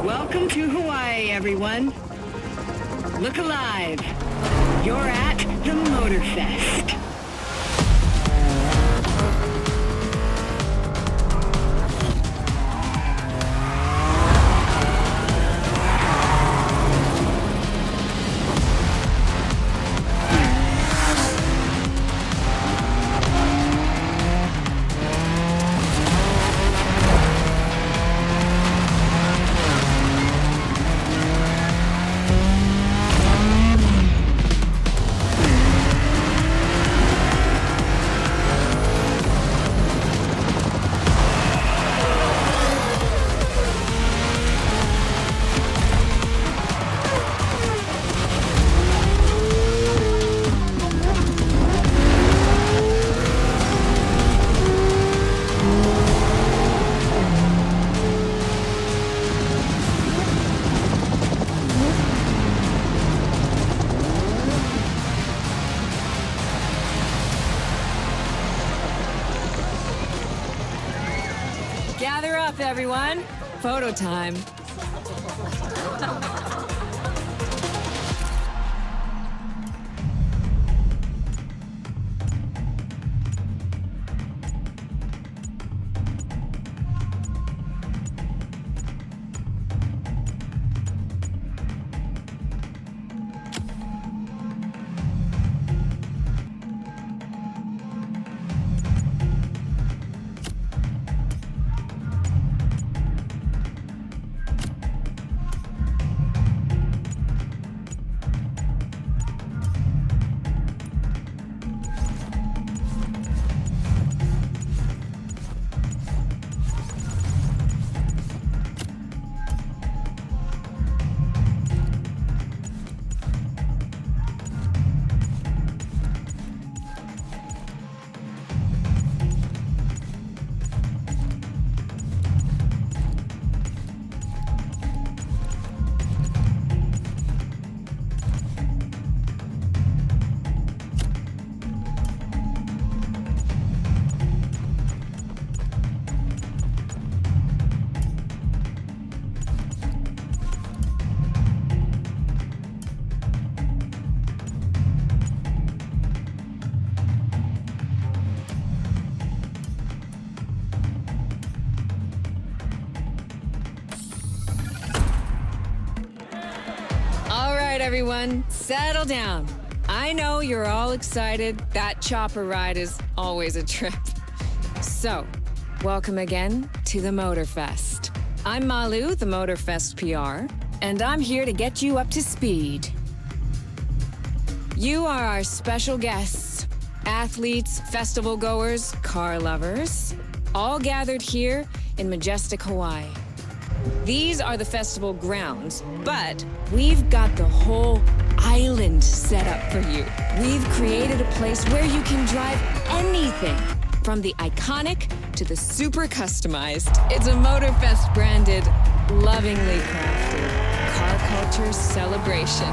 Welcome to Hawaii, everyone. Look alive. You're at the MOTORFEST. Gather up, everyone. Photo time. Everyone, settle down. I know you're all excited. That chopper ride is always a trip. So, welcome again to the MOTORFEST. I'm Malu, the MOTORFEST PR, and I'm here to get you up to speed. You are our special guests, athletes, festival goers, car lovers, all gathered here in majestic Hawaii. These are the festival grounds, but we've got the whole island set up for you. We've created a place where you can drive anything, from the iconic to the super customized. It's a MOTORFEST branded, lovingly crafted car culture celebration.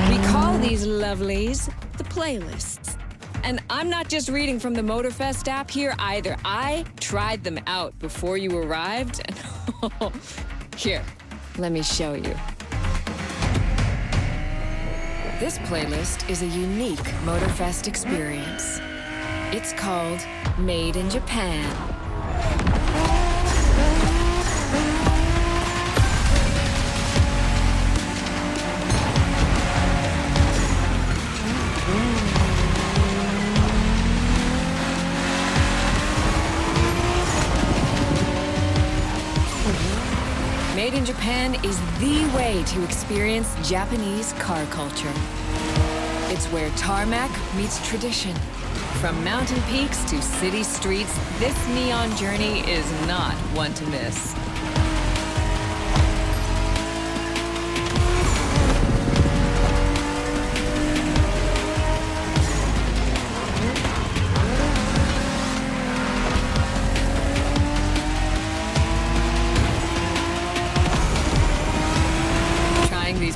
We call these lovelies the playlists. And I'm not just reading from the MOTORFEST app here either. I tried them out before you arrived. And here, let me show you. This playlist is a unique MOTORFEST experience. It's called Made in Japan. Made in Japan is the way to experience Japanese car culture. It's where tarmac meets tradition. From mountain peaks to city streets, this neon journey is not one to miss.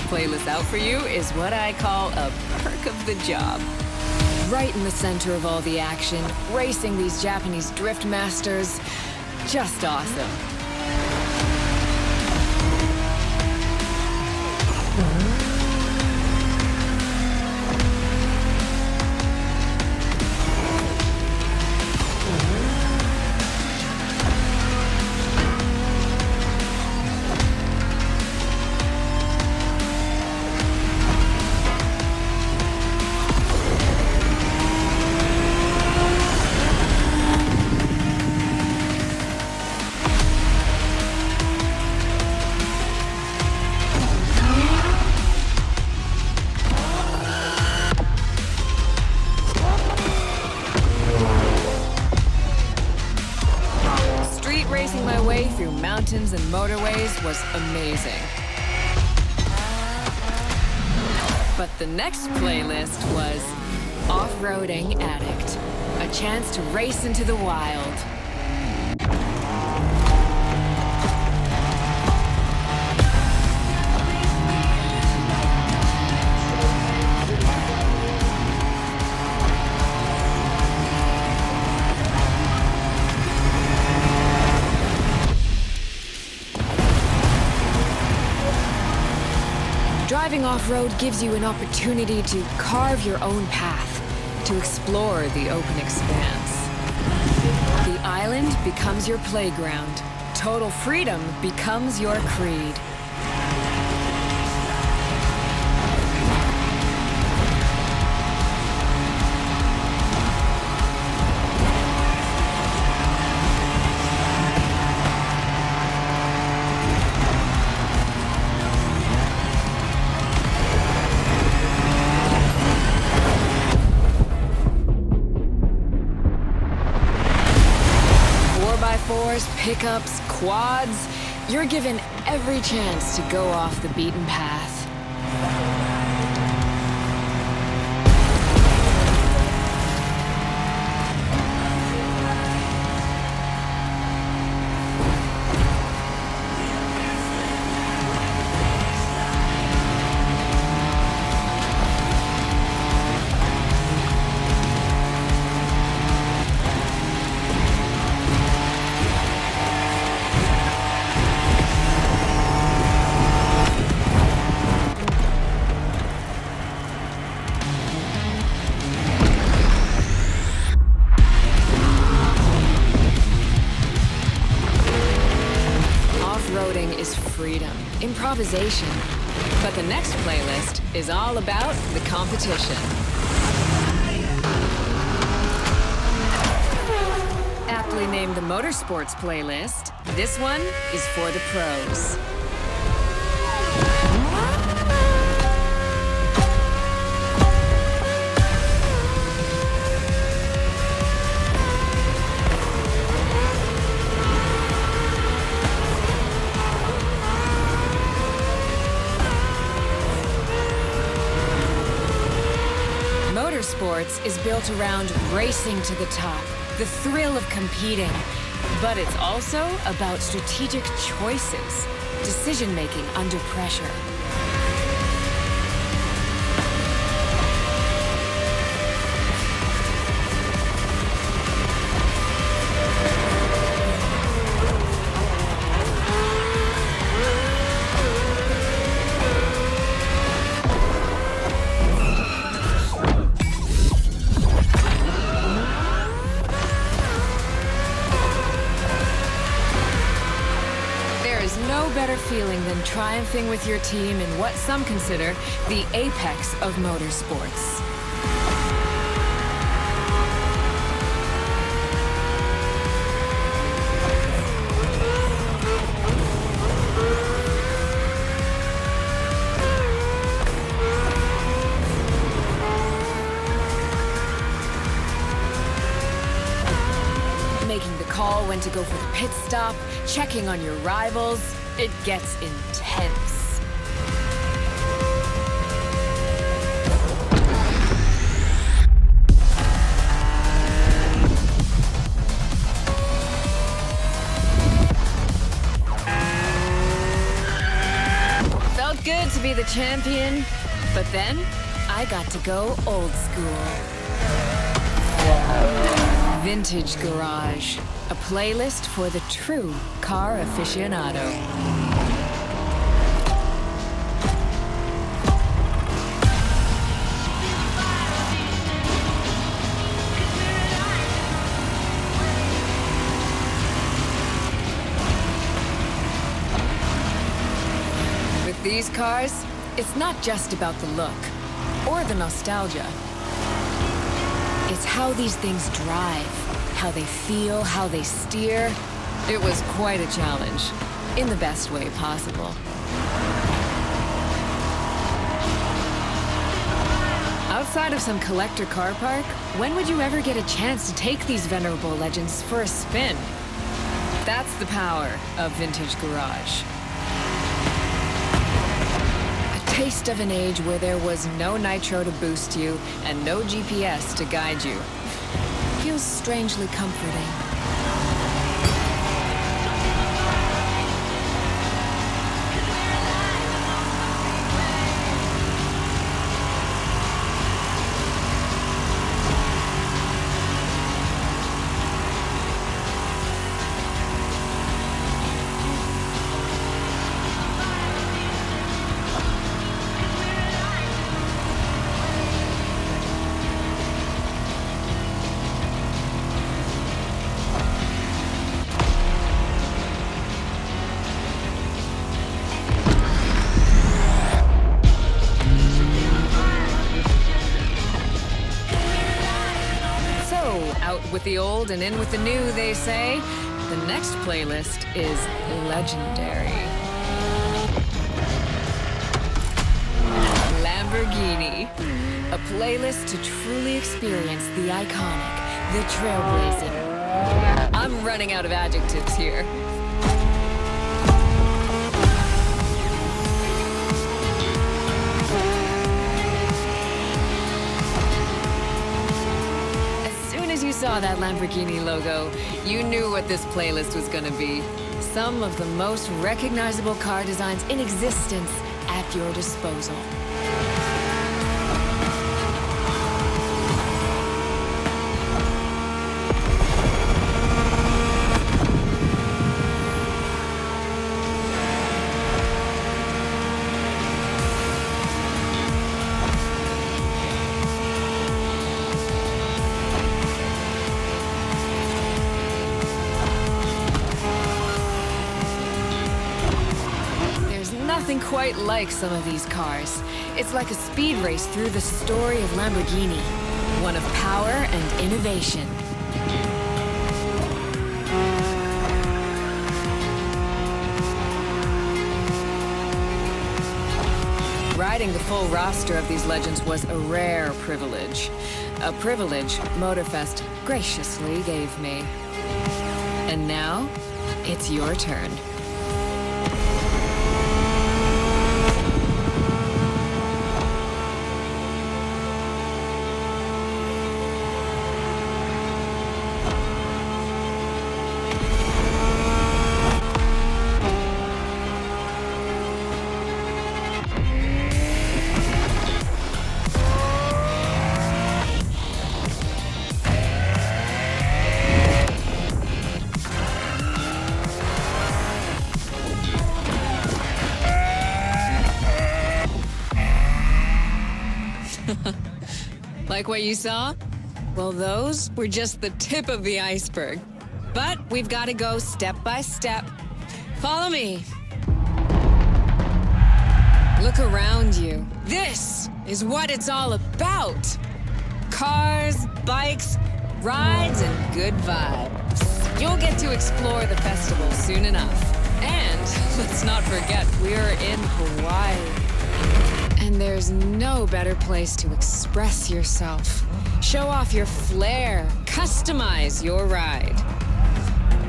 Playlist out for you is what I call a perk of the job. Right in the center of all the action, racing these Japanese drift masters, just awesome. amazing. But the next playlist was Off-Roading Addict, a chance to race into the wild. Driving off-road gives you an opportunity to carve your own path, to explore the open expanse. The island becomes your playground. Total freedom becomes your creed. Pickups, quads, you're given every chance to go off the beaten path. Improvisation. But the next playlist is all about the competition. Aptly named the Motorsports playlist, this one is for the pros. Motorsports is built around racing to the top, the thrill of competing. But it's also about strategic choices, decision-making under pressure. Feeling than triumphing with your team in what some consider the apex of motorsports. Making the call when to go for the pit stop, checking on your rivals. It gets intense. Felt good to be the champion, but then I got to go old school. Vintage Garage, a playlist for the true car aficionado. With these cars, it's not just about the look or the nostalgia. It's how these things drive, how they feel, how they steer. It was quite a challenge, in the best way possible. Outside of some collector car park, when would you ever get a chance to take these venerable legends for a spin? That's the power of Vintage Garage. waste of an age where there was no nitro to boost you and no GPS to guide you. Feels strangely comforting. With the old and in with the new, they say. The next playlist is legendary. Lamborghini. A playlist to truly experience the iconic, the trailblazing. I'm running out of adjectives here. Saw that Lamborghini logo, you knew what this playlist was gonna be. Some of the most recognizable car designs in existence at your disposal. Nothing quite like some of these cars. It's like a speed race through the story of Lamborghini. One of power and innovation. Riding the full roster of these legends was a rare privilege. A privilege MOTORFEST graciously gave me. And now, it's your turn. Like what you saw? Well, those were just the tip of the iceberg. But we've got to go step by step. Follow me. Look around you. This is what it's all about. Cars, bikes, rides, and good vibes. You'll get to explore the festival soon enough. And let's not forget, we're in Hawaii. And there's no better place to express yourself. Show off your flair. Customize your ride.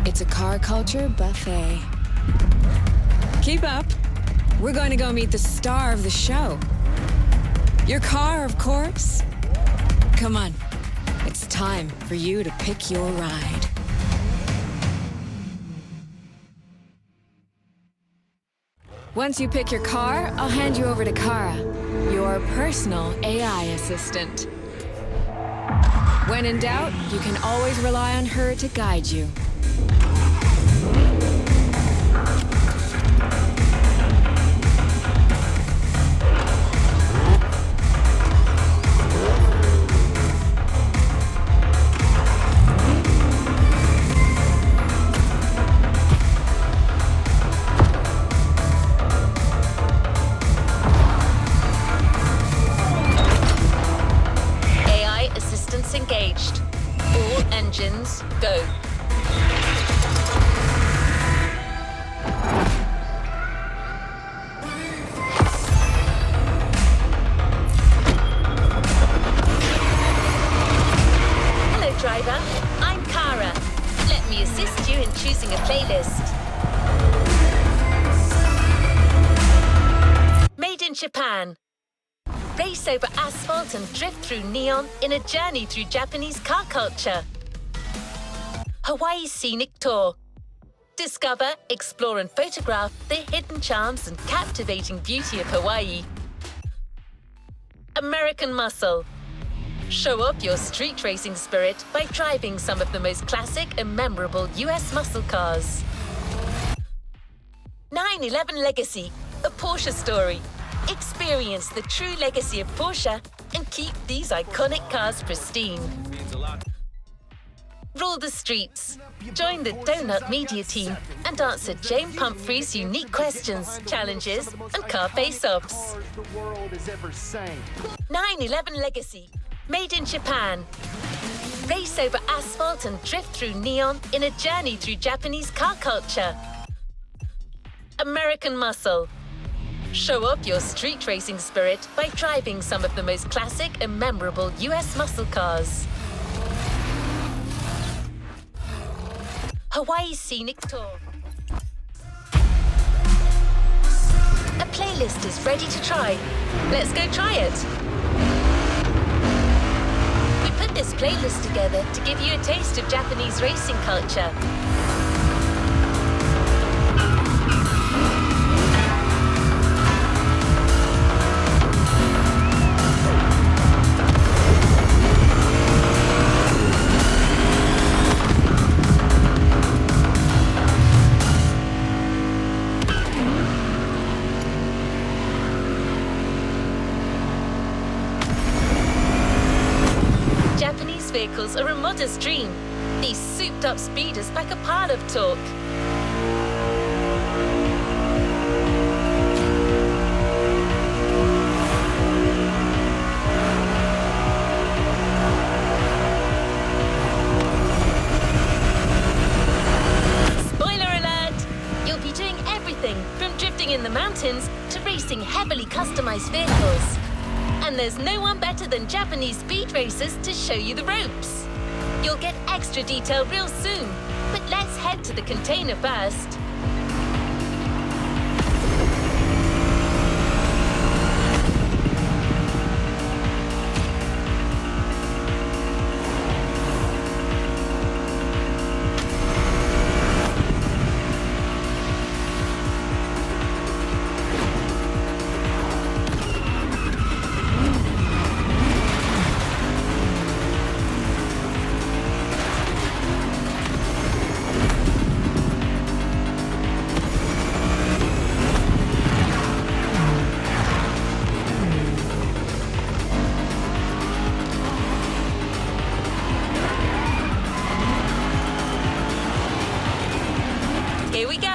It's a car culture buffet. Keep up. We're going to go meet the star of the show. Your car, of course. Come on. It's time for you to pick your ride. Once you pick your car, I'll hand you over to Kara, your personal AI assistant. When in doubt, you can always rely on her to guide you. Engaged. All engines, go. Japan. Race over asphalt and drift through neon in a journey through Japanese car culture. Hawaii Scenic Tour. Discover, explore and photograph the hidden charms and captivating beauty of Hawaii. American Muscle. Show up your street racing spirit by driving some of the most classic and memorable US muscle cars. 911 Legacy, a Porsche story. Experience the true legacy of Porsche and keep these iconic cars pristine. Rule the streets. Join the Donut Media team and answer Jane Pumphrey's unique questions, challenges, and car face-offs. 911 Legacy, made in Japan. Race over asphalt and drift through neon in a journey through Japanese car culture. American Muscle. Show up your street racing spirit by driving some of the most classic and memorable US muscle cars. Hawaii Scenic Tour. A playlist is ready to try. Let's go try it. We put this playlist together to give you a taste of Japanese racing culture. Vehicles are a modest dream. These souped-up speeders pack a pile of torque. Spoiler alert! You'll be doing everything from drifting in the mountains to racing heavily customized vehicles. And there's no one better than Japanese speed racers to show you the ropes. You'll get extra detail real soon, but let's head to the container first. Here we go!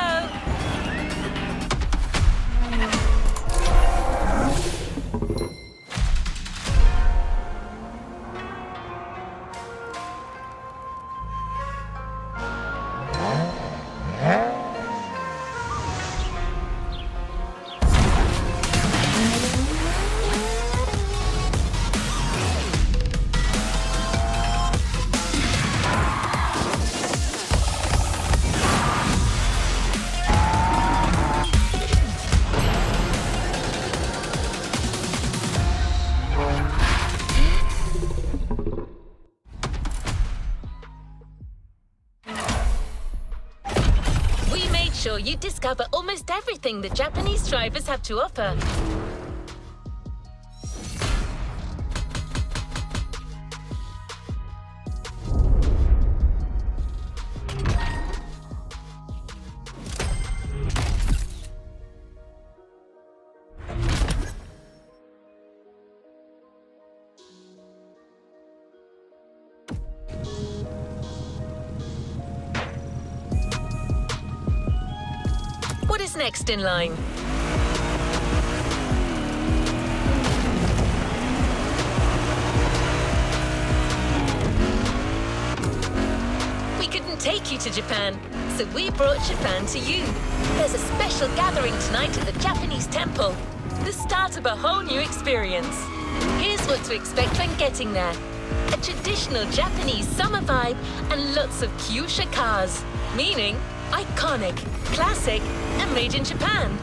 Sure you discover almost everything that Japanese drivers have to offer. What is next in line? We couldn't take you to Japan, so we brought Japan to you. There's a special gathering tonight at the Japanese temple, the start of a whole new experience. Here's what to expect when getting there. A traditional Japanese summer vibe and lots of Kyusha cars, meaning iconic, classic, and made in Japan.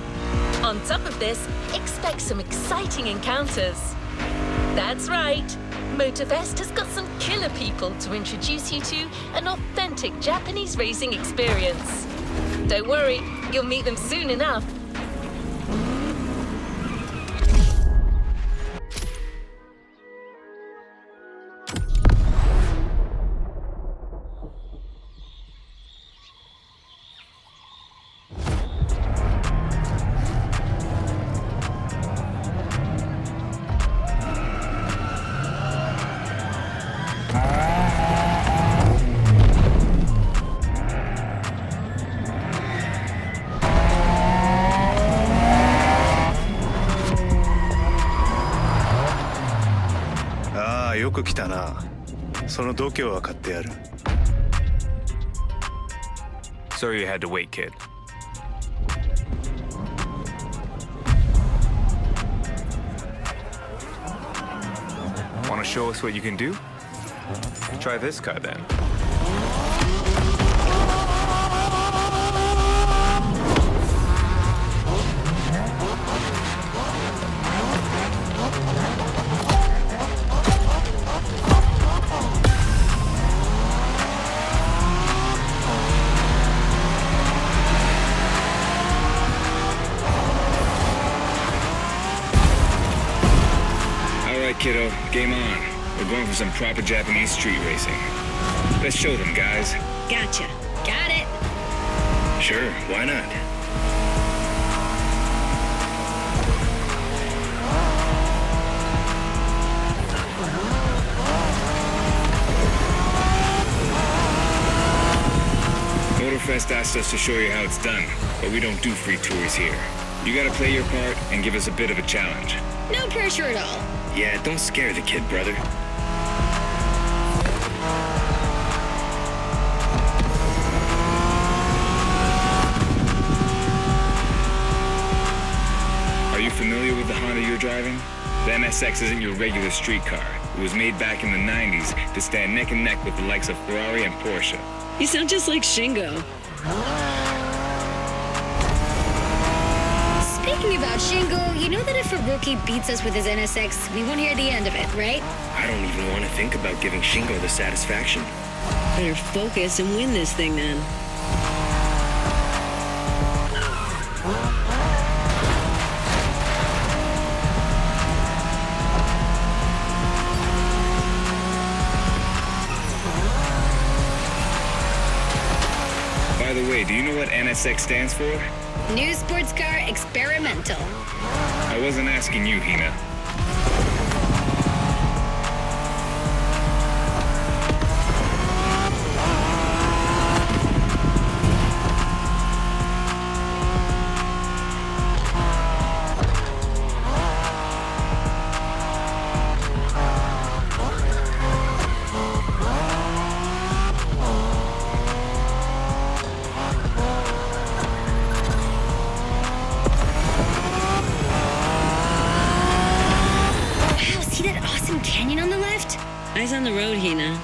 On top of this, expect some exciting encounters. That's right. MOTORFEST has got some killer people to introduce you to an authentic Japanese racing experience. Don't worry, you'll meet them soon enough. Ah, よく来たな。その度胸は買ってやる。Sorry you had to wait, kid. Want to show us what you can do? Try this car then. Kiddo, game on. We're going for some proper Japanese street racing. Let's show them, guys. Gotcha. Got it. Sure, why not? MOTORFEST asked us to show you how it's done, but we don't do free tours here. You gotta play your part and give us a bit of a challenge. No pressure at all. Yeah, don't scare the kid, brother. Are you familiar with the Honda you're driving? The NSX isn't your regular street car. It was made back in the 90s to stand neck and neck with the likes of Ferrari and Porsche. You sound just like Shingo. Speaking about Shingo, you know that if a rookie beats us with his NSX, we won't hear the end of it, right? I don't even want to think about giving Shingo the satisfaction. Better focus and win this thing then. By the way, do you know what NSX stands for? New sports car experimental. I wasn't asking you, Hina. Eyes on the road, Hina.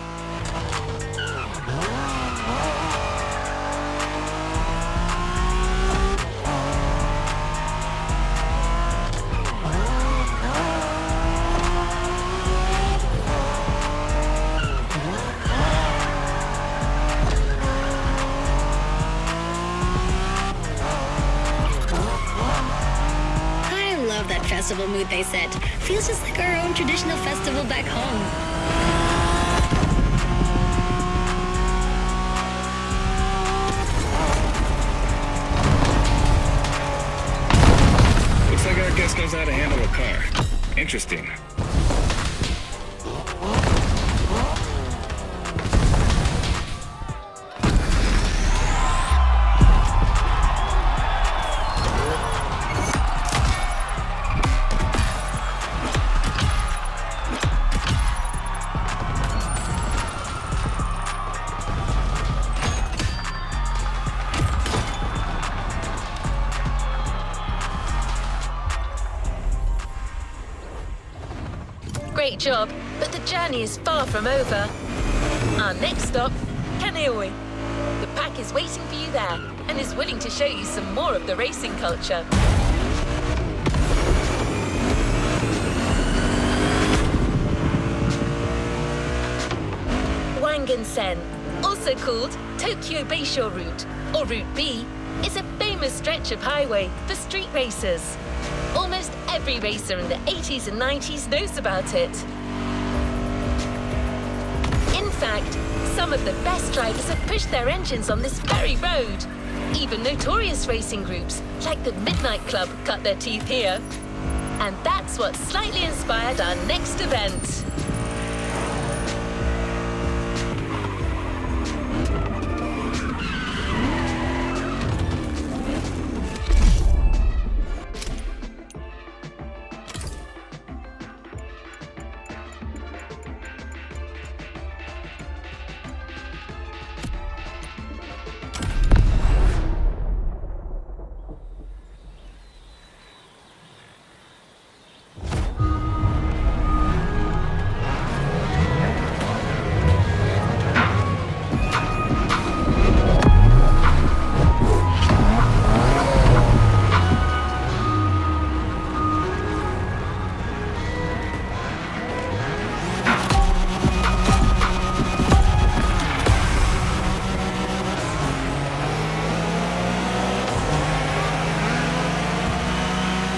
I love that festival mood they set. Feels just like our own traditional festival back home. Our guest knows how to handle a car. Interesting. Great job, but the journey is far from over. Our next stop, Kaneohe. The pack is waiting for you there and is willing to show you some more of the racing culture. Shinkansen, also called Tokyo Bayshore Route, or Route B, is a famous stretch of highway for street racers. Almost every racer in the 80s and 90s knows about it. In fact, some of the best drivers have pushed their engines on this very road. Even notorious racing groups, like the Midnight Club, cut their teeth here. And that's what slightly inspired our next event.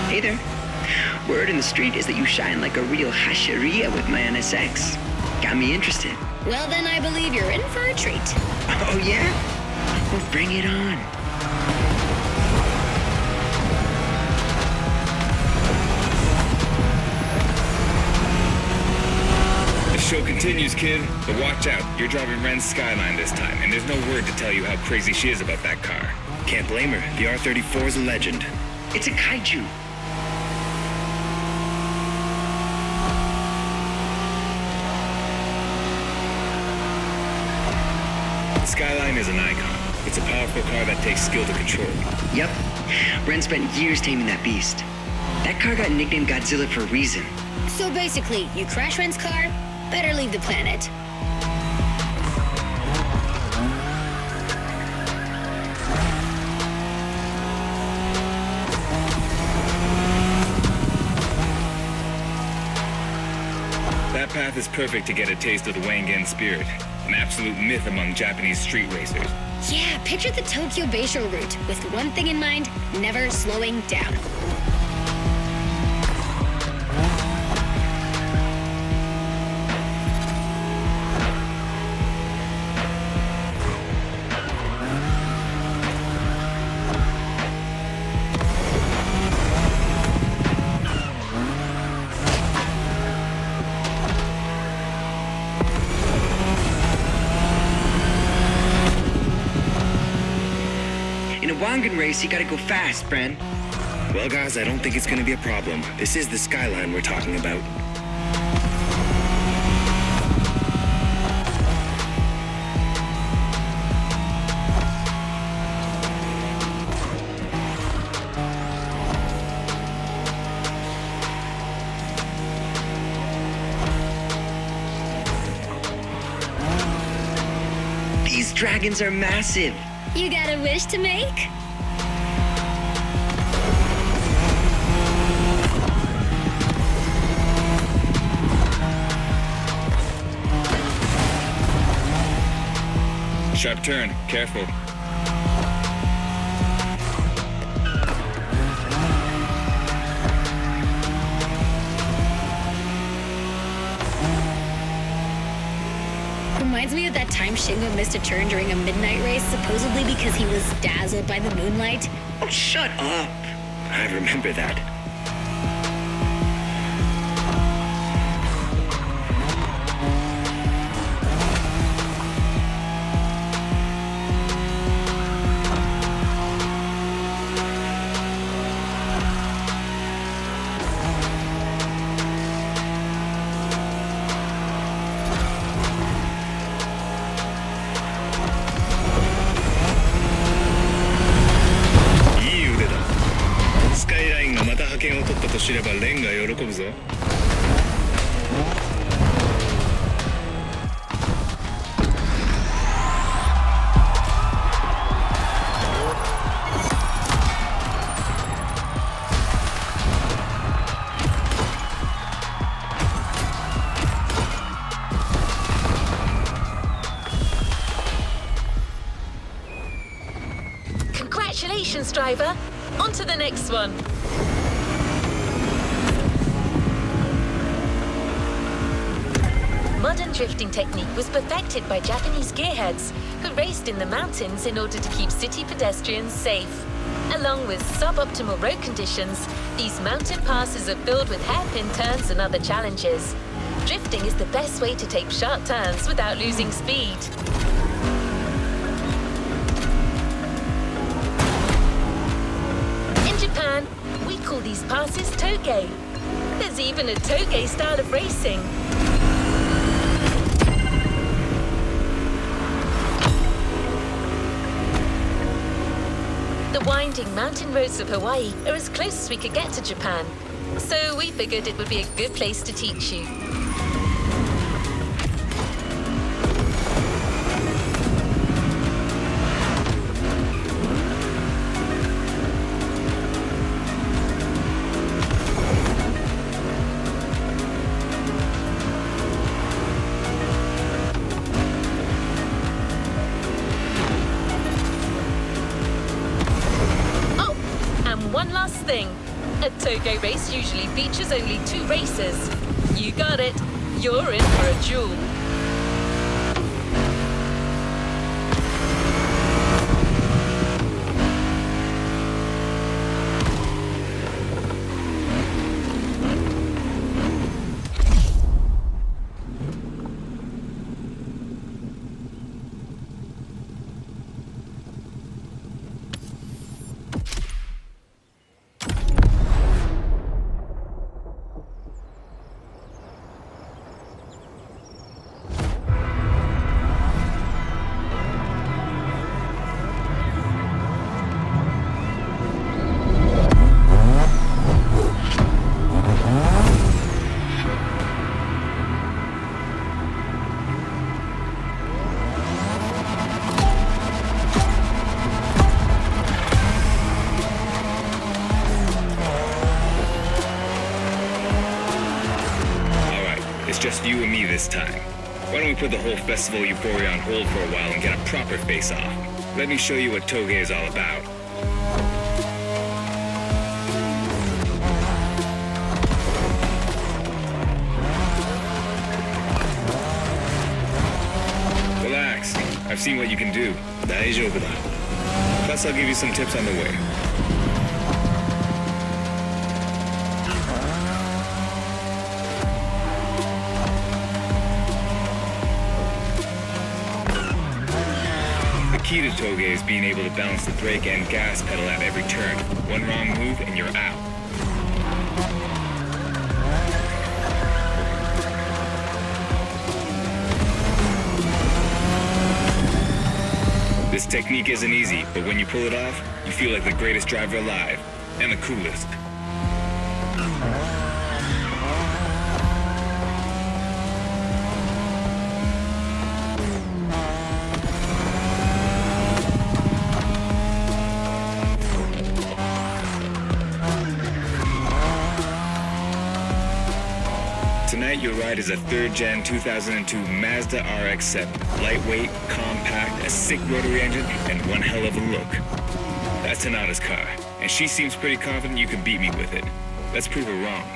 Hey there. Word in the street is that you shine like a real hasheria with my NSX. Got me interested. Well, then I believe you're in for a treat. Oh, yeah? Well, bring it on. The show continues, kid. But watch out. You're driving Ren's Skyline this time, and there's no word to tell you how crazy she is about that car. Can't blame her. The R34 is a legend. It's a kaiju. The Skyline is an icon. It's a powerful car that takes skill to control. Yep. Ren spent years taming that beast. That car got nicknamed Godzilla for a reason. So basically, you crash Ren's car, better leave the planet. That path is perfect to get a taste of the Wangan spirit, an absolute myth among Japanese street racers. Yeah, picture the Tokyo Bayshore route with one thing in mind, never slowing down. In a Wangan race, you gotta go fast, Bren. Well, guys, I don't think it's gonna be a problem. This is the Skyline we're talking about. These dragons are massive. You got a wish to make? Sharp turn. Careful. Reminds me of that time Shingo missed a turn during a midnight race, supposedly because he was dazzled by the moonlight. Oh, shut up. I remember that. Skyline がまた覇権を取ったと知ればレンが喜ぶぞ。Thanks, driver. On to the next one. Modern drifting technique was perfected by Japanese gearheads who raced in the mountains in order to keep city pedestrians safe. Along with suboptimal road conditions, these mountain passes are filled with hairpin turns and other challenges. Drifting is the best way to take sharp turns without losing speed. In Japan, we call these passes Touge. There's even a Touge style of racing. The winding mountain roads of Hawaii are as close as we could get to Japan, so we figured it would be a good place to teach you. One last thing. A Touge race usually features only 2 races. You got it. You're in for a duel. Just you and me this time. Why don't we put the whole festival euphoria on hold for a while and get a proper face-off? Let me show you what Touge is all about. Relax. I've seen what you can do. 大丈夫だ. Plus, I'll give you some tips on the way. The key to Touge is being able to balance the brake and gas pedal at every turn. One wrong move and you're out. This technique isn't easy, but when you pull it off, you feel like the greatest driver alive, and the coolest. Tonight, your ride is a 3rd Gen 2002 Mazda RX-7. Lightweight, compact, a sick rotary engine, and one hell of a look. That's Tanada's car, and she seems pretty confident you can beat me with it. Let's prove her wrong.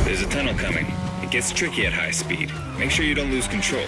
There's a tunnel coming. It gets tricky at high speed. Make sure you don't lose control.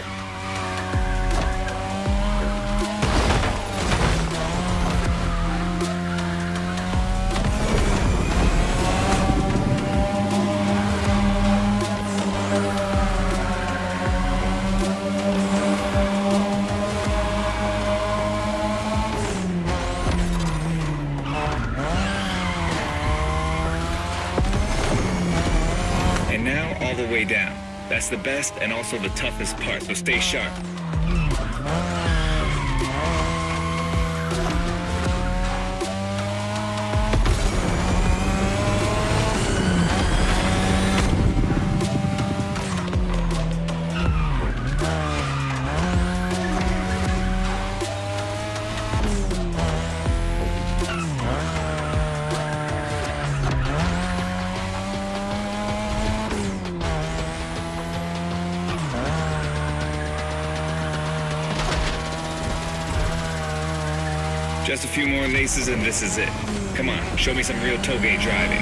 And now, all the way down. That's the best and also the toughest part, so stay sharp. Just a few more laces and this is it. Come on, show me some real Touge driving.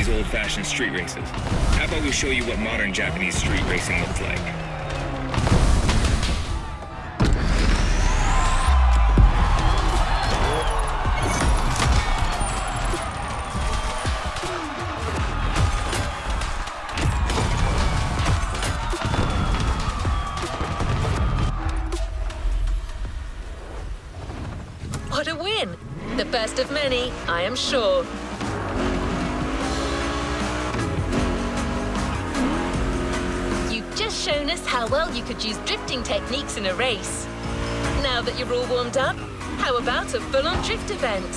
Old-fashioned street races. How about we show you what modern Japanese street racing looks like? What a win! The first of many, I am sure. Just shown us how well you could use drifting techniques in a race. Now that you're all warmed up, how about a full-on drift event?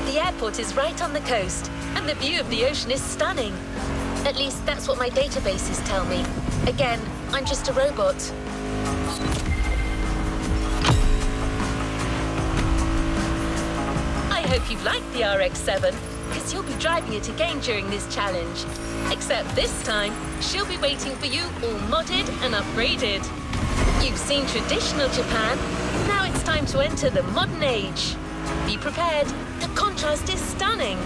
The airport is right on the coast, and the view of the ocean is stunning. At least that's what my databases tell me. Again, I'm just a robot. I hope you've liked the RX-7, because you'll be driving it again during this challenge. Except this time, she'll be waiting for you all modded and upgraded. You've seen traditional Japan, now it's time to enter the modern age. Be prepared, the contrast is stunning.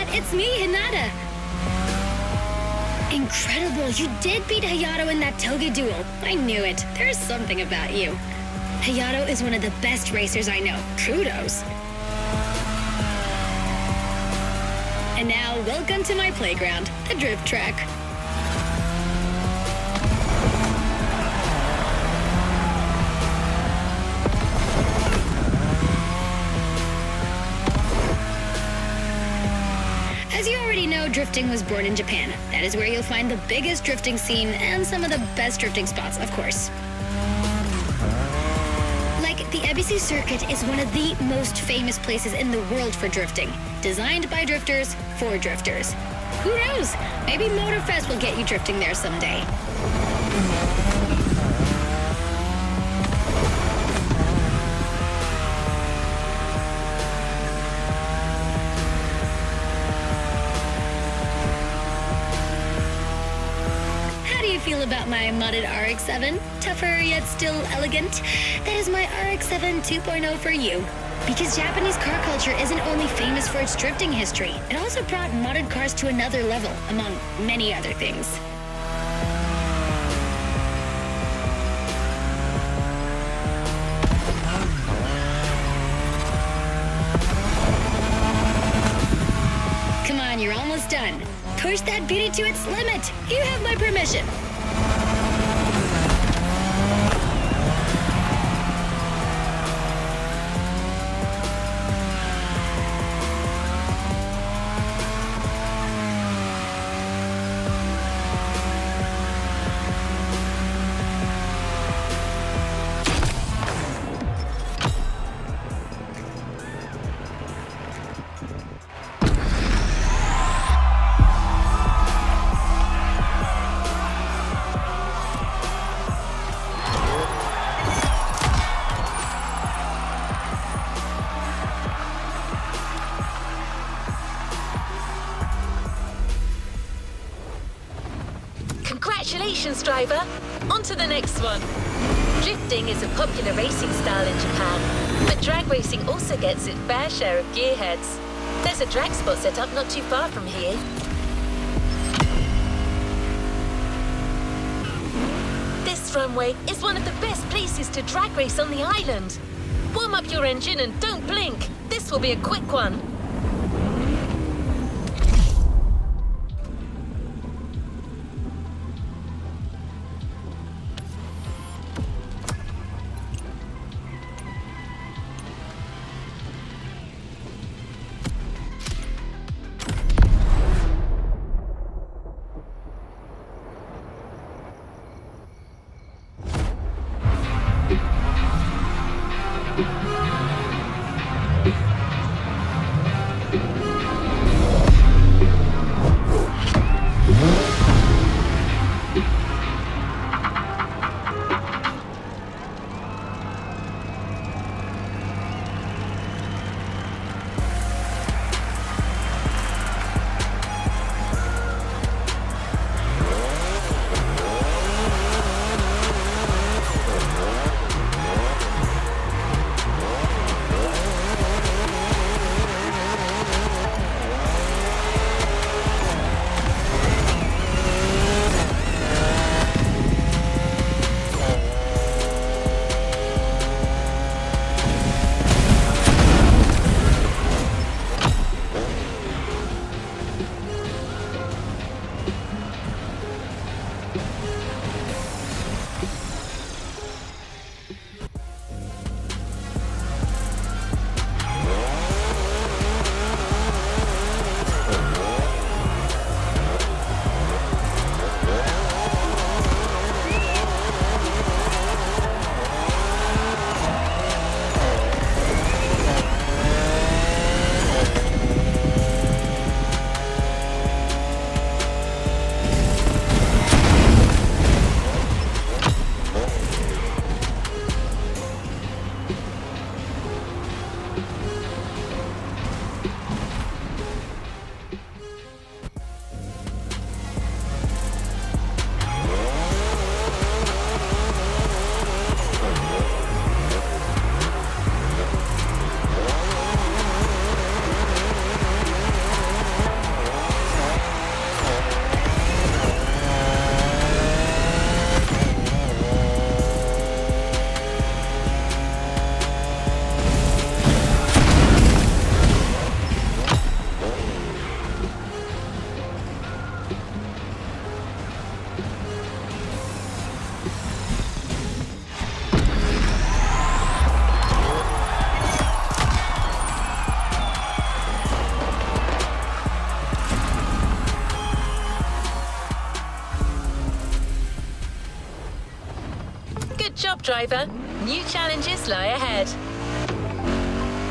It's me, Hinata. Incredible, you did beat Hayato in that Touge duel. I knew it. There's something about you. Hayato is one of the best racers I know. Kudos. And now, welcome to my playground, the drift track. As you already know, drifting was born in Japan. That is where you'll find the biggest drifting scene and some of the best drifting spots, of course. Like, the Ebisu circuit is one of the most famous places in the world for drifting. Designed by drifters, for drifters. Who knows? Maybe MOTORFEST will get you drifting there someday. Feel about my modded RX-7? Tougher yet still elegant? That is my RX-7 2.0 for you. Because Japanese car culture isn't only famous for its drifting history, it also brought modded cars to another level, among many other things. Come on, you're almost done. Push that beauty to its limit. You have my permission. Congratulations, driver. On to the next one. Drifting is a popular racing style in Japan, but drag racing also gets its fair share of gearheads. There's a drag spot set up not too far from here. This runway is one of the best places to drag race on the island. Warm up your engine and don't blink. This will be a quick one. Driver, new challenges lie ahead.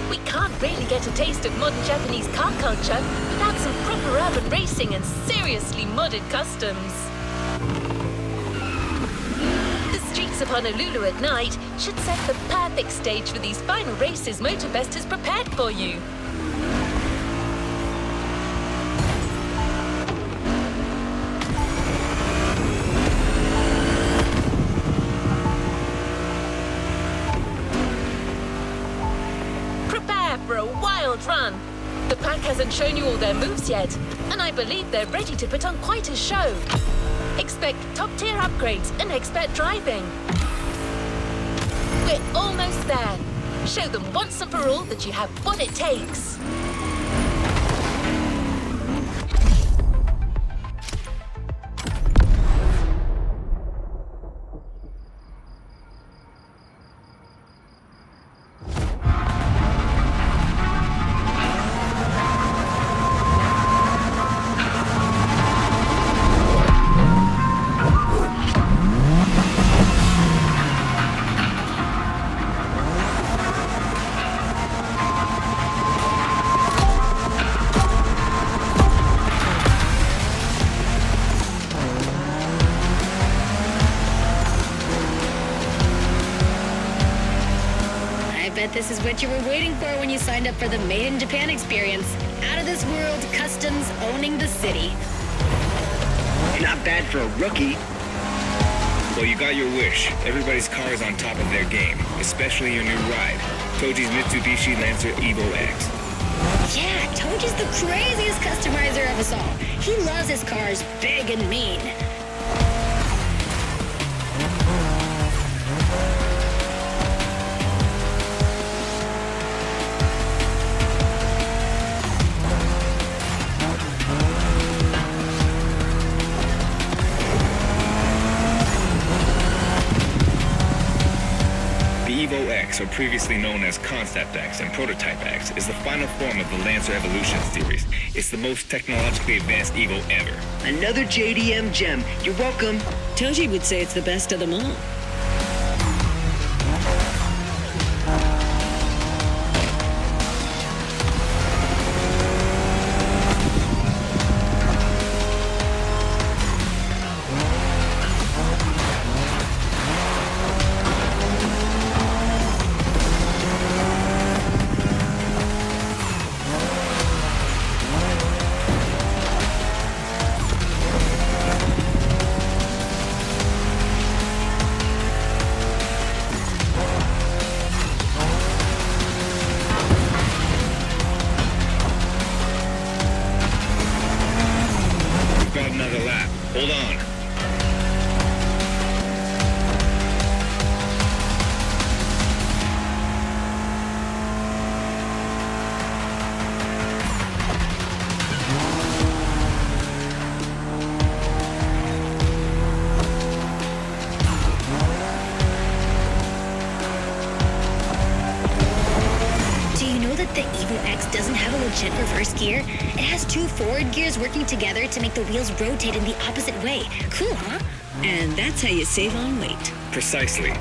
We can't really get a taste of modern Japanese car culture without some proper urban racing and seriously modded customs. The streets of Honolulu at night should set the perfect stage for these final races MOTORFEST has prepared for you. For a wild run. The pack hasn't shown you all their moves yet, and I believe they're ready to put on quite a show. Expect top-tier upgrades and expert driving. We're almost there. Show them once and for all that you have what it takes. This is what you were waiting for when you signed up for the Made in Japan experience. Out of this world customs owning the city. Not bad for a rookie. Well, you got your wish. Everybody's car is on top of their game, especially your new ride, Touge's Mitsubishi Lancer Evo X. Yeah, Touge is the craziest customizer of us all. He loves his cars big and mean. Evo X, or previously known as Concept X and Prototype X, is the final form of the Lancer Evolution series. It's the most technologically advanced Evo ever. Another JDM gem. You're welcome. Touge would say it's the best of them all. Got another lap. Hold on. Do you know that the Evo X doesn't have a legit reverse gear? It has 2 forward gears working together to make the wheels rotate in the opposite way. Cool, huh? And that's how you save on weight. Precisely.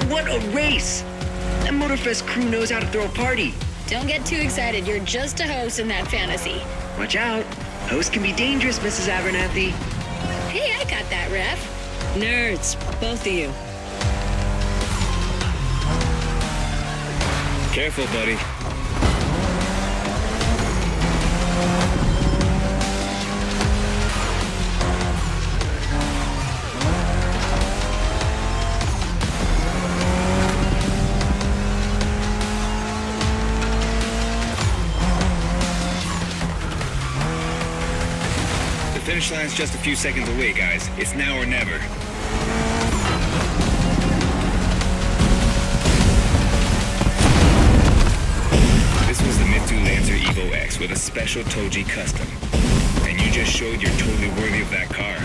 What a race! That MOTORFEST crew knows how to throw a party. Don't get too excited. You're just a host in that fantasy. Watch out. Hosts can be dangerous, Mrs. Abernathy. Hey, I got that, ref. Nerds, both of you. Careful, buddy. The finish line's just a few seconds away, guys. It's now or never. This was the Mitsu Lancer Evo X with a special Touge custom. And you just showed you're totally worthy of that car.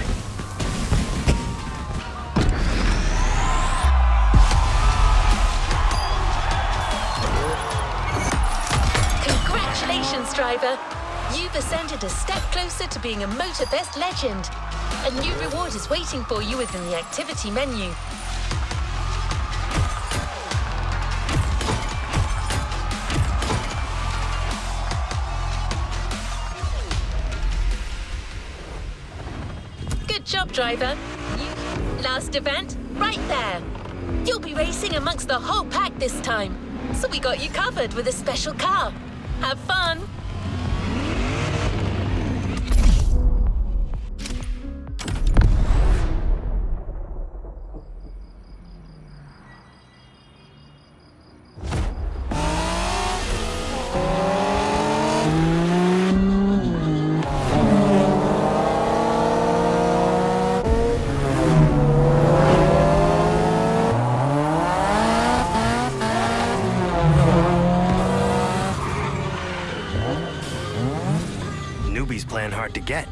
Congratulations, driver! You've ascended a step closer to being a MOTORFEST legend. A new reward is waiting for you within the activity menu. Good job, driver. Last event, right there. You'll be racing amongst the whole pack this time. So we got you covered with a special car. Have fun! Newbies playing hard to get.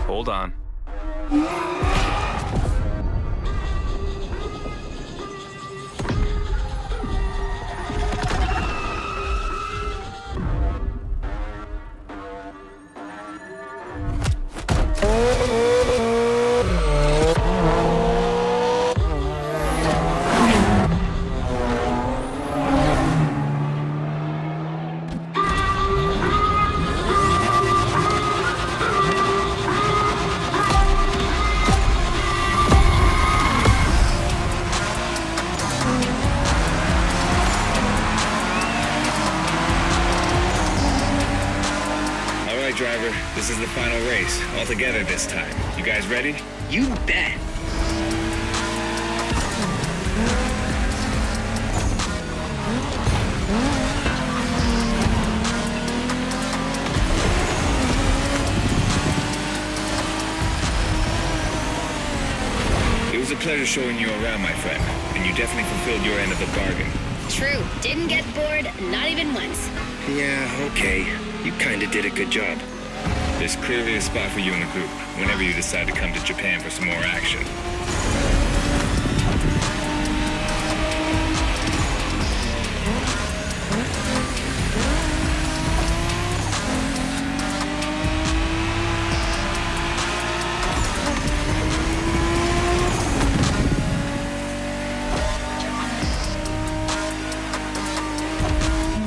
Hold on. right, driver. This is the final race, all together this time. You guys ready? You bet. It was a pleasure showing you around, my friend, and you definitely fulfilled your end of the bargain. True. Didn't get bored, not even once. Yeah, okay. You kinda did a good job. There's clearly a spot for you in the group whenever you decide to come to Japan for some more action.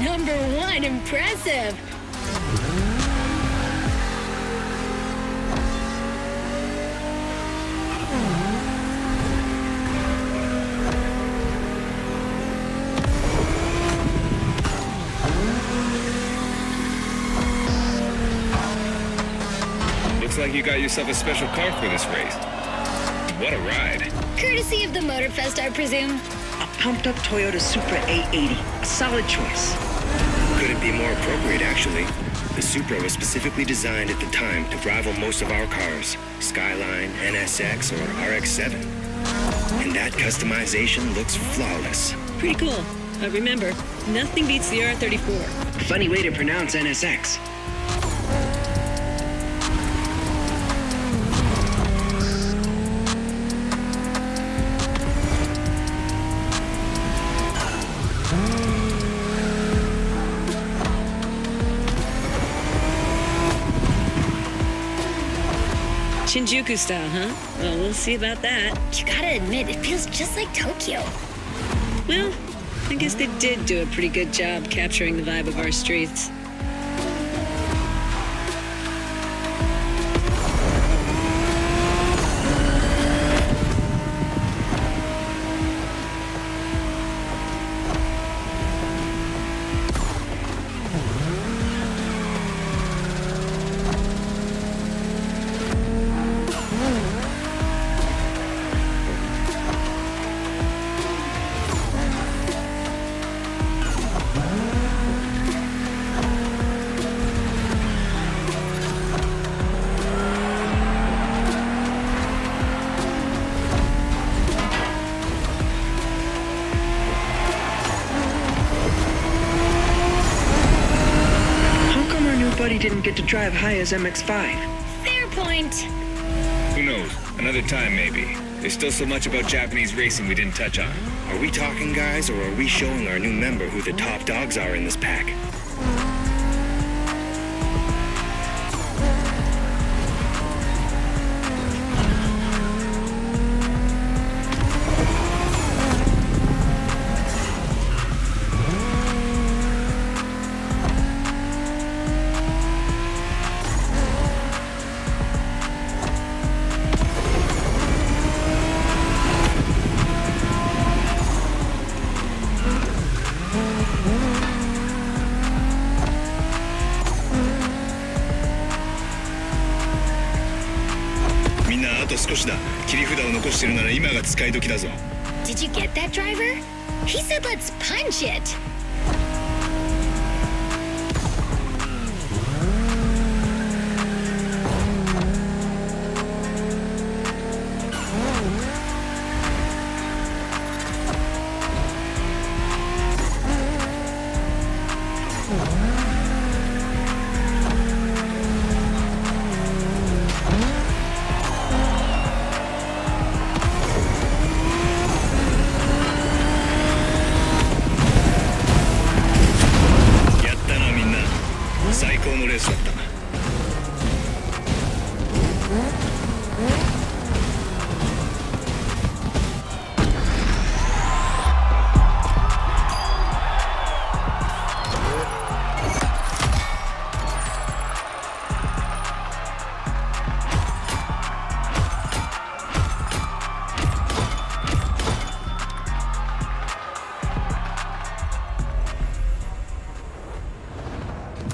Number one, impressive. Looks like you got yourself a special car for this race. What a ride. Courtesy of the MOTORFEST, I presume. A pumped-up Toyota Supra 880. A solid choice. Couldn't be more appropriate, actually. The Supra was specifically designed at the time to rival most of our cars, Skyline, NSX, or RX-7. And that customization looks flawless. Pretty cool. But remember, nothing beats the R34. Funny way to pronounce NSX. Shinjuku style, huh? Well, we'll see about that. You gotta admit, it feels just like Tokyo. Well, I guess they did do a pretty good job capturing the vibe of our streets. Buddy didn't get to drive high as MX-5. Fair point. Who knows? Another time, maybe. There's still so much about Japanese racing we didn't touch on. Are we talking, guys, or are we showing our new member who the top dogs are in this pack? Did you get that, driver? He said let's punch it.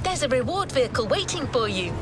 There's a reward vehicle waiting for you.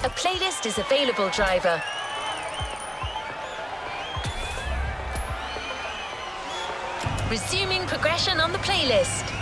A playlist is available, driver. Resuming progression on the playlist.